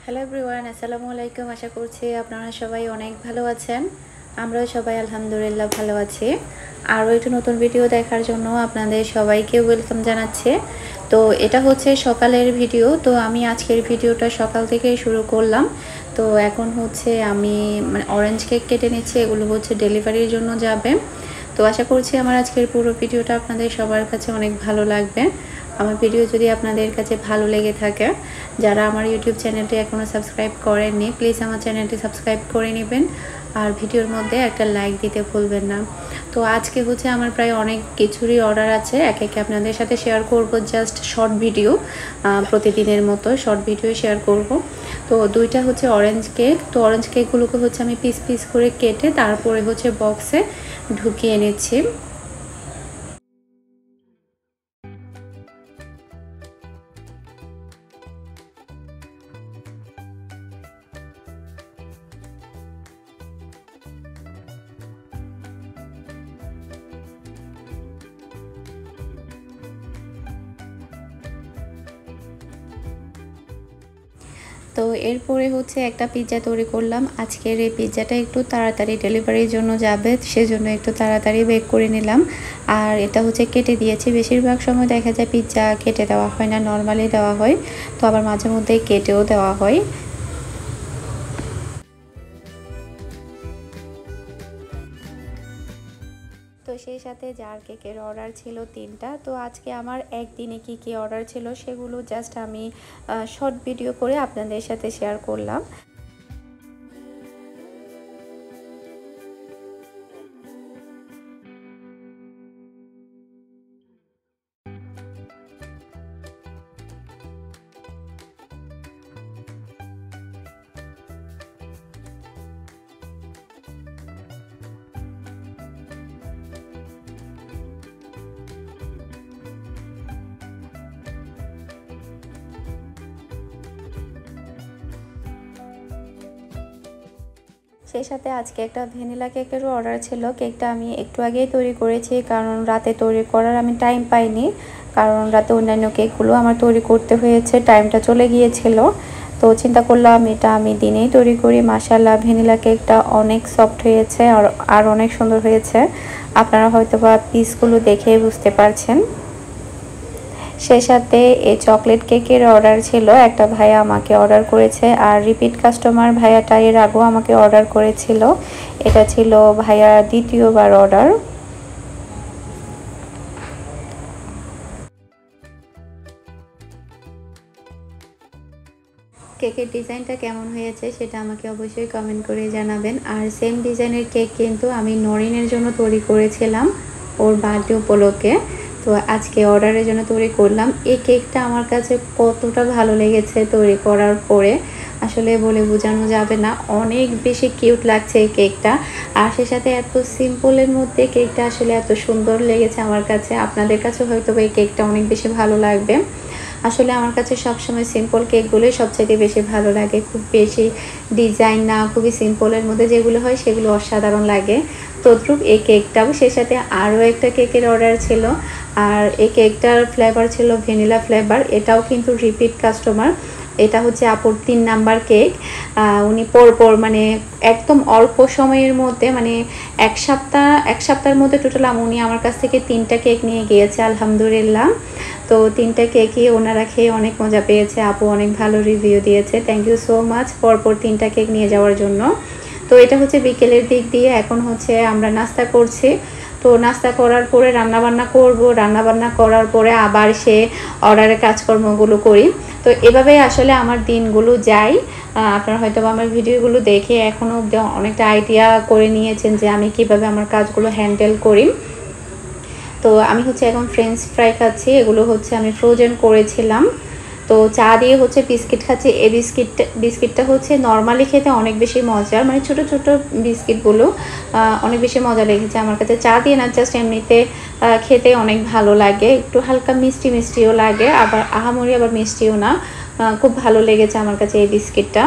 Hello everyone, আসসালামু আলাইকুম। আশা করছি আপনারা সবাই অনেক ভালো আছেন। আমরাও সবাই আলহামদুলিল্লাহ ভালো আছি। আরও একটু নতুন ভিডিও দেখার জন্য আপনাদের সবাইকে ওয়েলকাম জানাচ্ছি। তো এটা হচ্ছে সকালের ভিডিও। তো আমি আজকের ভিডিওটা সকাল থেকেই শুরু করলাম। তো এখন হচ্ছে আমি অরেঞ্জ কেক কেটে নিচ্ছি, এগুলো হচ্ছে ডেলিভারির জন্য যাবে। তো আশা করছি আমার আজকের পুরো ভিডিওটা আপনাদের সবার কাছে অনেক ভালো লাগবে। আমার ভিডিও যদি আপনাদের কাছে ভালো লেগে থাকে, যারা আমার ইউটিউব চ্যানেলটি এখনও সাবস্ক্রাইব করেননি, প্লিজ আমার চ্যানেলটি সাবস্ক্রাইব করে নেবেন আর ভিডিওর মধ্যে একটা লাইক দিতে ভুলবেন না। তো আজকে হচ্ছে আমার প্রায় অনেক কিছুরই অর্ডার আছে, একে একে আপনাদের সাথে শেয়ার করব। জাস্ট শর্ট ভিডিও, প্রতিদিনের মতো শর্ট ভিডিও শেয়ার করব। তো দুইটা হচ্ছে অরেঞ্জ কেক। তো অরেঞ্জ কেকগুলোকে হচ্ছে আমি পিস পিস করে কেটে তারপরে হচ্ছে বক্সে ঢুকিয়ে নিচ্ছি। তো এরপরে হচ্ছে একটা পিৎজা তৈরি করলাম। আজকের এই পিৎজাটা একটু তাড়াতাড়ি ডেলিভারির জন্য যাবে, সেজন্য একটু তাড়াতাড়ি বেক করে নিলাম। আর এটা হচ্ছে কেটে দিয়েছি। বেশিরভাগ সময় দেখা যায় পিৎজা কেটে দেওয়া হয় না, নর্মালি দেওয়া হয়। তো আবার মাঝে মধ্যে কেটেও দেওয়া হয়। তো সেই সাথে জার কেকের অর্ডার ছিল 3টা। তো আজকে আমার একদিনে কি অর্ডার ছিল সেগুলো জাস্ট আমি শর্ট ভিডিও করে আপনাদের সাথে শেয়ার করলাম। সেই সাথে আজকে একটা ভ্যানিলা কেকেরও অর্ডার ছিল। কেকটা আমি একটু আগেই তৈরি করেছি, কারণ রাতে তৈরি করার আমি টাইম পাইনি, কারণ রাতে অন্যান্য কেকগুলো আমার তৈরি করতে হয়েছে, টাইমটা চলে গিয়েছিল। তো চিন্তা করলাম এটা আমি দিনেই তৈরি করি। মাশাআল্লাহ, ভ্যানিলা কেকটা অনেক সফট হয়েছে আর অনেক সুন্দর হয়েছে। আপনারা হয়তো বা পিসগুলো দেখেই বুঝতে পারছেন। সেই সাথে এই চকলেট কেকের অর্ডার ছিল, একটা ভাইয়া আমাকে অর্ডার করেছে, আর রিপিট কাস্টমার ভাইয়াটা এর আগেও আমাকে অর্ডার করেছিল। এটা ছিল ভাইয়া দ্বিতীয়বার অর্ডার। কেকের ডিজাইনটা কেমন হয়েছে সেটা আমাকে অবশ্যই কমেন্ট করে জানাবেন। আর সেম ডিজাইনের কেক কিন্তু আমি নরিনের জন্য তৈরি করেছিলাম ওর বার্থডে উপলক্ষে। তো আজকে অর্ডারের জন্য তৈরি করলাম। এই কেকটা আমার কাছে কতটা ভালো লেগেছে তৈরি করার পরে আসলে বলে বোঝানো যাবে না। অনেক বেশি কিউট লাগছে এই কেকটা। আর সে সাথে এত সিম্পলের মধ্যে কেকটা আসলে এত সুন্দর লেগেছে আমার কাছে। আপনাদের কাছে হয়তো এই কেকটা অনেক বেশি ভালো লাগবে। আসলে আমার কাছে সবসময় সিম্পল কেকগুলোই সবচেয়ে বেশি ভালো লাগে। খুব বেশি ডিজাইন না, খুবই সিম্পলের মধ্যে যেগুলো হয় সেগুলো অসাধারণ লাগে। তদ্রুপ এই কেকটাও। সেই সাথে আরও একটা কেকের অর্ডার ছিল, আর এই কেকটার ফ্লেভার ছিল ভ্যানিলা ফ্লেভার। এটাও কিন্তু রিপিট কাস্টমার। এটা হচ্ছে আপুর 3 নাম্বার কেক। উনি পরপর একদম অল্প সময়ের মধ্যে এক সপ্তাহের মধ্যে টোটাল উনি আমার কাছ থেকে 3টা কেক নিয়ে গিয়েছে আলহামদুলিল্লাহ। তো 3টা কেকই ওনারা খেয়ে অনেক মজা পেয়েছে। আপু অনেক ভালো রিভিউ দিয়েছে। থ্যাংক ইউ সো মাচ পরপর 3টা কেক নিয়ে যাওয়ার জন্য। তো এটা হচ্ছে বিকেলের দিক দিয়ে। এখন হচ্ছে আমরা নাস্তা করছি। তো নাস্তা করার পরে রান্নাবান্না করব, রান্নাবান্না করার পরে আবার সে অর্ডারের কাজকর্মগুলো করি। তো এভাবেই আসলে আমার দিনগুলো যায়। আপনারা হয়তো আমার ভিডিওগুলো দেখে এখনও অবধি অনেকটা আইডিয়া করে নিয়েছেন যে আমি কিভাবে আমার কাজগুলো হ্যান্ডেল করি। তো আমি হচ্ছে এখন ফ্রেঞ্চ ফ্রাই খাচ্ছি। এগুলো হচ্ছে আমি ফ্রোজেন করেছিলাম। তো চা দিয়ে হচ্ছে বিস্কিট খাচ্ছি। এই বিস্কিটটা হচ্ছে নর্মালি খেতে অনেক বেশি মজার, ছোটো ছোটো বিস্কিটগুলো অনেক বেশি মজা লেগেছে আমার কাছে। চা দিয়ে না, জাস্ট এমনিতে খেতে অনেক ভালো লাগে। একটু হালকা মিষ্টি মিষ্টিও লাগে, আবার আহামরি আবার মিষ্টিও না। খুব ভালো লেগেছে আমার কাছে এই বিস্কিটটা।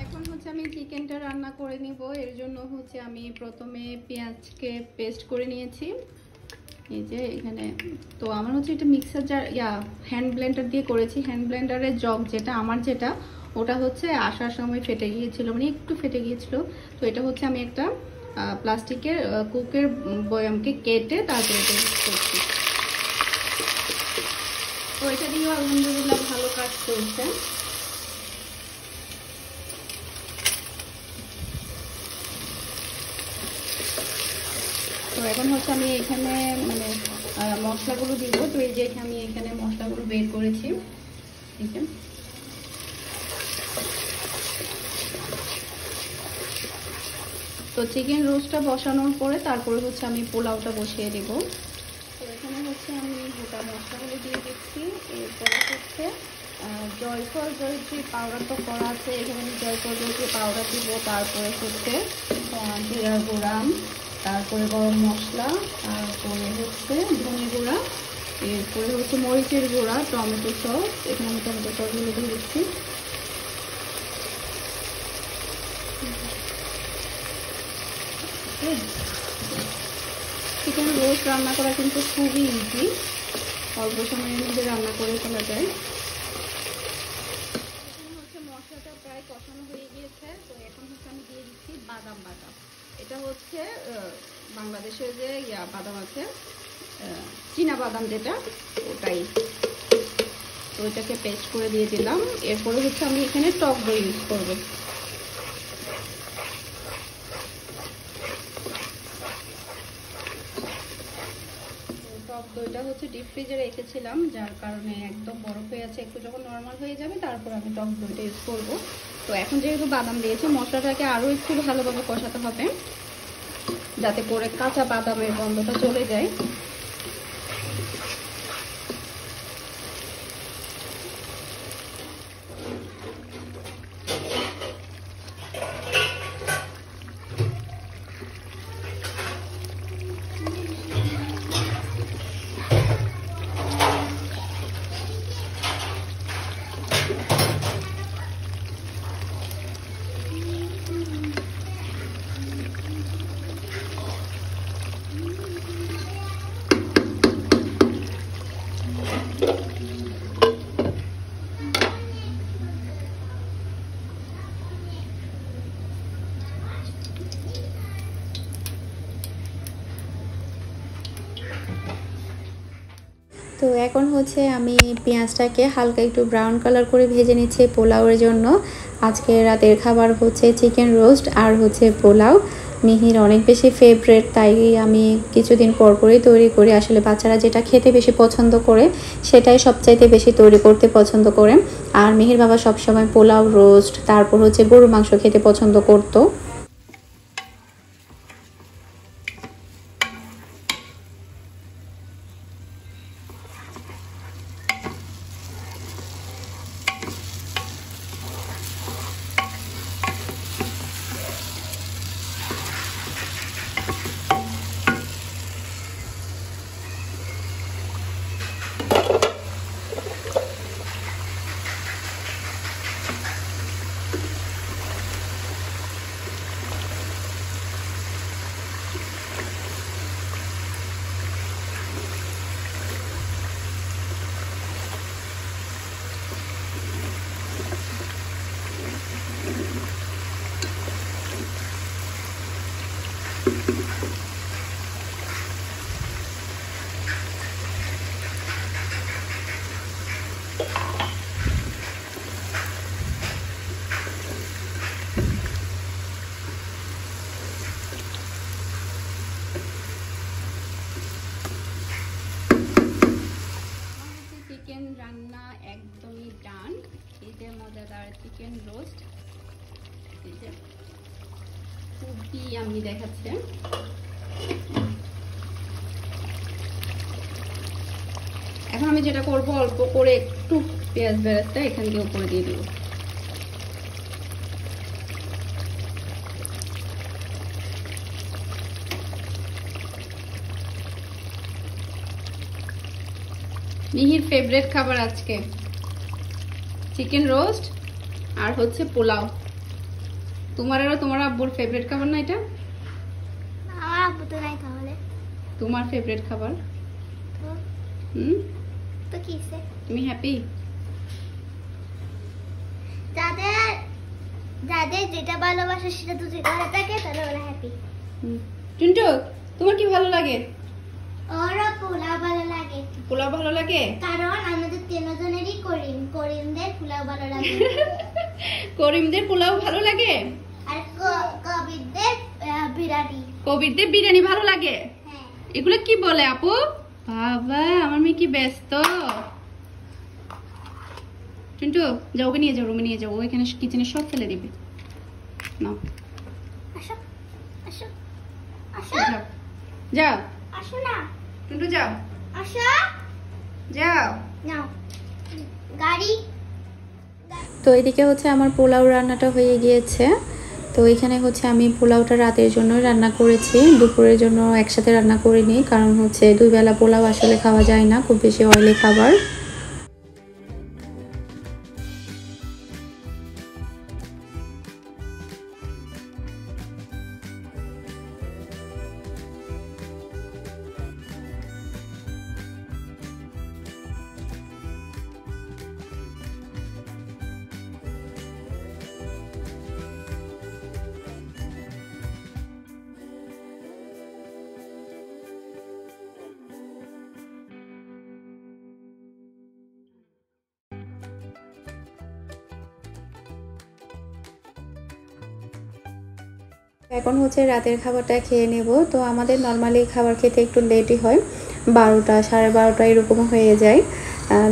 এখন হচ্ছে আমি চিকেনটা রান্না করে নিব। এর জন্য হচ্ছে আমি প্রথমে পেঁয়াজকে পেস্ট করে নিয়েছি, এই যে এখানে। তো আমার হচ্ছে এটা মিক্সার জার হ্যান্ড ব্লেন্ডার দিয়ে করেছি। হ্যান্ড ব্লেন্ডারের জগ যেটা আমার, যেটা ওটা হচ্ছে আসার সময় ফেটে গিয়েছিল, মানে একটু ফেটে গিয়েছিল। তো এটা হচ্ছে আমি একটা প্লাস্টিকের কুকের বয়ামকে কেটে তারপরে করছি। তো এটা দিয়েও আলহামদুলিল্লাহ ভালো কাজ করছে। তো এখন হচ্ছে আমি এখানে মানে মশলাগুলো দিব। তো এই যে আমি এখানে মশলাগুলো বের করেছি, ঠিক আছে। তো চিকেন রোস্টটা বসানোর পরে তারপরে হচ্ছে আমি পোলাওটা বসিয়ে দেব। তো এখানে হচ্ছে আমি গোটা মশলাগুলো দিয়ে দিচ্ছি। এরপরে হচ্ছে জয়ফল জয়ত্রী পাউডার তো করা আছে, এখানে আমি জয়ফল জয়ত্রী পাউডার দিব। তারপরে হচ্ছে জিরার গুঁড়া, তারপরে গরম মশলা, তারপরে হচ্ছে ধনে গুঁড়া, এরপরে হচ্ছে মরিচের গুঁড়া, টমেটো সস। এখানে আমি টমেটো সসগুলো দিয়ে দিচ্ছি। চিকেন রোস্ট রান্না করা কিন্তু খুবই ইজি, অল্প সময়ের মধ্যে রান্না করে ফেলা যায়। এখানে হচ্ছে মশলাটা প্রায় কষানো হয়ে গিয়েছে। তো এখন হচ্ছে আমি দিয়ে দিচ্ছি বাদাম বাটা। এটা হচ্ছে বাংলাদেশের যে বাদাম আছে, চীনা বাদাম যেটা, ওটাই। তো ওইটাকে পেস্ট করে দিয়ে দিলাম। এরপরে হচ্ছে আমি এখানে টক দই ইউজ করবো। টক দইটা হচ্ছে ডিপ ফ্রিজে রেখেছিলাম, যার কারণে একদম বরফ হয়ে আছে। একটু যখন নর্মাল হয়ে যাবে তারপর আমি টক দইটা ইউজ করব। তো এখন যেহেতু বাদাম দিয়েছি, মশলাটাকে আরও একটু ভালোভাবে কষাতে হবে, যাতে করে কাঁচা বাদামের গন্ধটা চলে যায়। তো এখন হচ্ছে আমি পেঁয়াজটাকে হালকা একটু ব্রাউন কালার করে ভেজে নিচ্ছি পোলাওয়ের জন্য। আজকে রাতের খাবার হচ্ছে চিকেন রোস্ট আর হচ্ছে পোলাও। মিহির অনেক বেশি ফেভারেট, তাই আমি কিছুদিন পর পরই তৈরি করি। আসলে বাচ্চারা যেটা খেতে বেশি পছন্দ করে সেটাই সবচাইতে বেশি তৈরি করতে পছন্দ করে। আর মিহির বাবা সবসময় পোলাও, রোস্ট, তারপর হচ্ছে গরুর মাংস খেতে পছন্দ করতো। চিকেন রান্না একদমই ডান। এই যে মজাদার চিকেন রোস্ট, এই যে খুবই আমি দেখাচ্ছে। এখন আমি যেটা করব, অল্প করে একটু পেঁয়াজ বেরেস্তা এখান দিয়ে উপরে দিয়ে দেবো। মিহির ফেভারিট খাবার আজকে। চিকেন রোস্ট আর হচ্ছে পোলাও। তোমার আব্বুর ফেভারিট খাবার না এটা? আমার আব্বু তো নাই তাহলে। তোমার ফেভারিট খাবার। তো কিসে তুমি হ্যাপি? যাদের যাদের যেটা ভালোবাসে সেটা যদি করে থাকে তাহলে ওরা হ্যাপি। টুনটু তোমার কি ভালো লাগে? ওরা পোলাও ভালো লাগে। পোলাও ভালো লাগে কারণ আমাদের তিনজনেরই করিমদের পোলাও ভালো লাগে। করিমদের পোলাও ভালো লাগে আর কবিরদের বিরিয়ানি। কবিরদের বিরিয়ানি ভালো লাগে। হ্যাঁ। এগুলো কি বলে আপু? বাবা আমার মেয়ে কি ব্যস্ত। টুনটু যাও, ওকে নিয়ে যাও, রুমে নিয়ে যাও, ও এখানে কিচেনে সব ফেলে দিবে। নাও আসো আসো আসো যাও যাও আসো না। টুনটু যাও আসো যাও। নাও গাড়ি। তো এদিকে হচ্ছে আমার পোলাও রান্নাটা হয়ে গিয়েছে। তো এখানে হচ্ছে আমি পোলাওটা রাতের জন্য রান্না করেছি, দুপুরের জন্য একসাথে রান্না করিনি, কারণ হচ্ছে 2 বেলা পোলাও আসলে খাওয়া যায় না, খুব বেশি অয়েলি খাবার। এখন হচ্ছে রাতের খাবারটা খেয়ে নেব। তো আমাদের নর্মালি খাবার খেতে একটু লেটই হয়, 12টা 12:30 এরকম হয়ে যায়।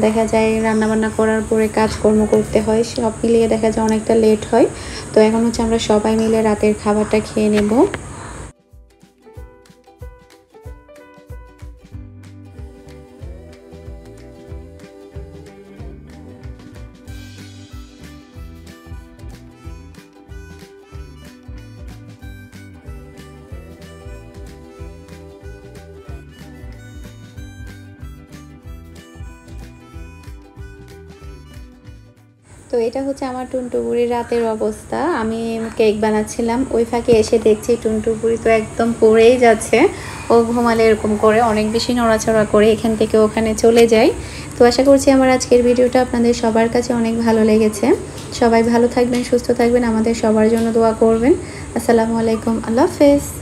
দেখা যায় রান্নাবান্না করার পরে কাজকর্ম করতে হয়, সব মিলিয়ে দেখা যায় অনেকটা লেট হয়। তো এখন হচ্ছে আমরা সবাই মিলে রাতের খাবারটা খেয়ে নেব। তো এটা হচ্ছে আমার টুনটুবুরির রাতের অবস্থা। আমি কেক বানাচ্ছিলাম, ওই ফাঁকে এসে দেখছি টুনটুবুরি তো একদম পড়েই যাচ্ছে। ও ঘুমালে এরকম করে অনেক বেশি নড়াচড়া করে এখান থেকে ওখানে চলে যায়। তো আশা করছি আমার আজকের ভিডিওটা আপনাদের সবার কাছে অনেক ভালো লেগেছে। সবাই ভালো থাকবেন, সুস্থ থাকবেন, আমাদের সবার জন্য দোয়া করবেন। আসসালামু আলাইকুম, আল্লাহ হাফেজ।